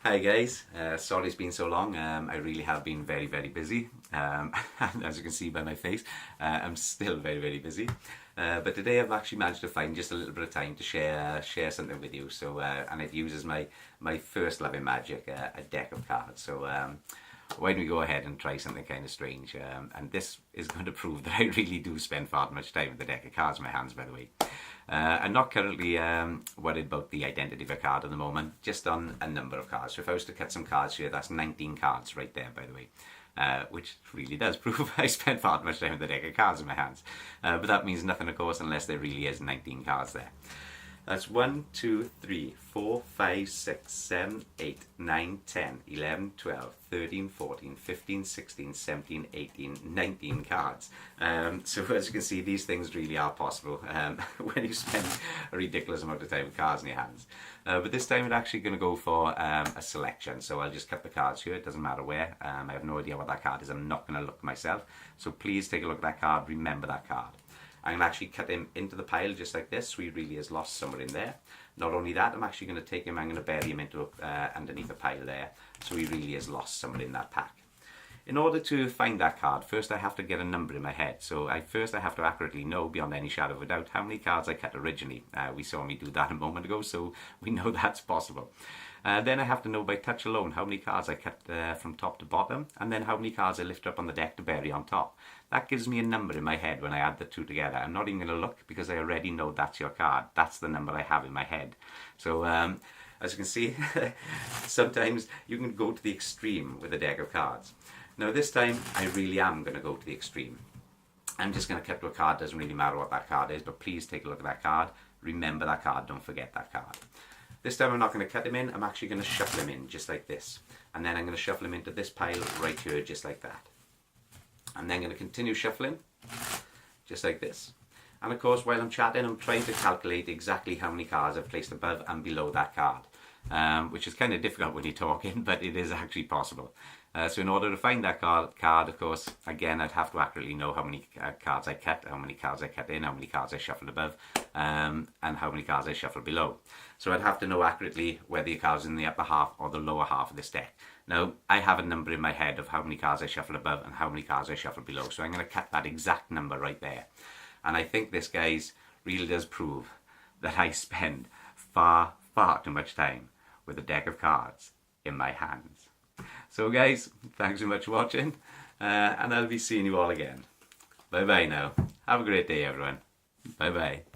Hi guys, sorry it's been so long. I really have been very, very busy. And as you can see by my face, I'm still very, very busy. But today I've actually managed to find just a little bit of time to share something with you. So, and it uses my first love in magic, a deck of cards. So, why don't we go ahead and try something kind of strange? And this is going to prove that I really do spend far too much time with the deck of cards in my hands, by the way. I'm not currently worried about the identity of a card at the moment, just on a number of cards. So if I was to cut some cards here, that's 19 cards right there, by the way. Which really does prove I spent far too much time with the deck of cards in my hands. But that means nothing, of course, unless there really is 19 cards there. That's 1, 2, 3, 4, 5, 6, 7, 8, 9, 10, 11, 12, 13, 14, 15, 16, 17, 18, 19 cards. So as you can see, these things really are possible when you spend a ridiculous amount of time with cards in your hands. But this time I'm actually going to go for a selection. So I'll just cut the cards here, it doesn't matter where. I have no idea what that card is, I'm not going to look myself. So please take a look at that card, remember that card. I'm going to actually cut him into the pile just like this, so he really has lost somewhere in there. Not only that, I'm actually going to take him, I'm going to bury him into underneath a pile there, so he really has lost somewhere in that pack. In order to find that card, first I have to get a number in my head. So first I have to accurately know, beyond any shadow of a doubt, how many cards I cut originally. We saw me do that a moment ago, so we know that's possible. Then I have to know by touch alone how many cards I cut from top to bottom, and then how many cards I lift up on the deck to bury on top. That gives me a number in my head when I add the two together. I'm not even going to look because I already know that's your card. That's the number I have in my head. So as you can see, sometimes you can go to the extreme with a deck of cards. Now this time I really am going to go to the extreme. I'm just going to cut to a card, doesn't really matter what that card is, but please take a look at that card. Remember that card, don't forget that card. This time I'm not going to cut him in, I'm actually going to shuffle him in just like this. And then I'm going to shuffle him into this pile right here just like that. I'm then going to continue shuffling just like this. And of course while I'm chatting I'm trying to calculate exactly how many cards I've placed above and below that card. Which is kind of difficult when you're talking, but it is actually possible. So in order to find that card, of course, again, I'd have to accurately know how many cards I cut, how many cards I cut in, how many cards I shuffled above, and how many cards I shuffled below. So I'd have to know accurately whether the card's in the upper half or the lower half of this deck. Now, I have a number in my head of how many cards I shuffled above and how many cards I shuffled below. So I'm going to cut that exact number right there. And I think this, guys, really does prove that I spend far, far too much time with a deck of cards in my hands. So guys, thanks so much for watching, and I'll be seeing you all again. Bye bye now. Have a great day everyone. Bye bye.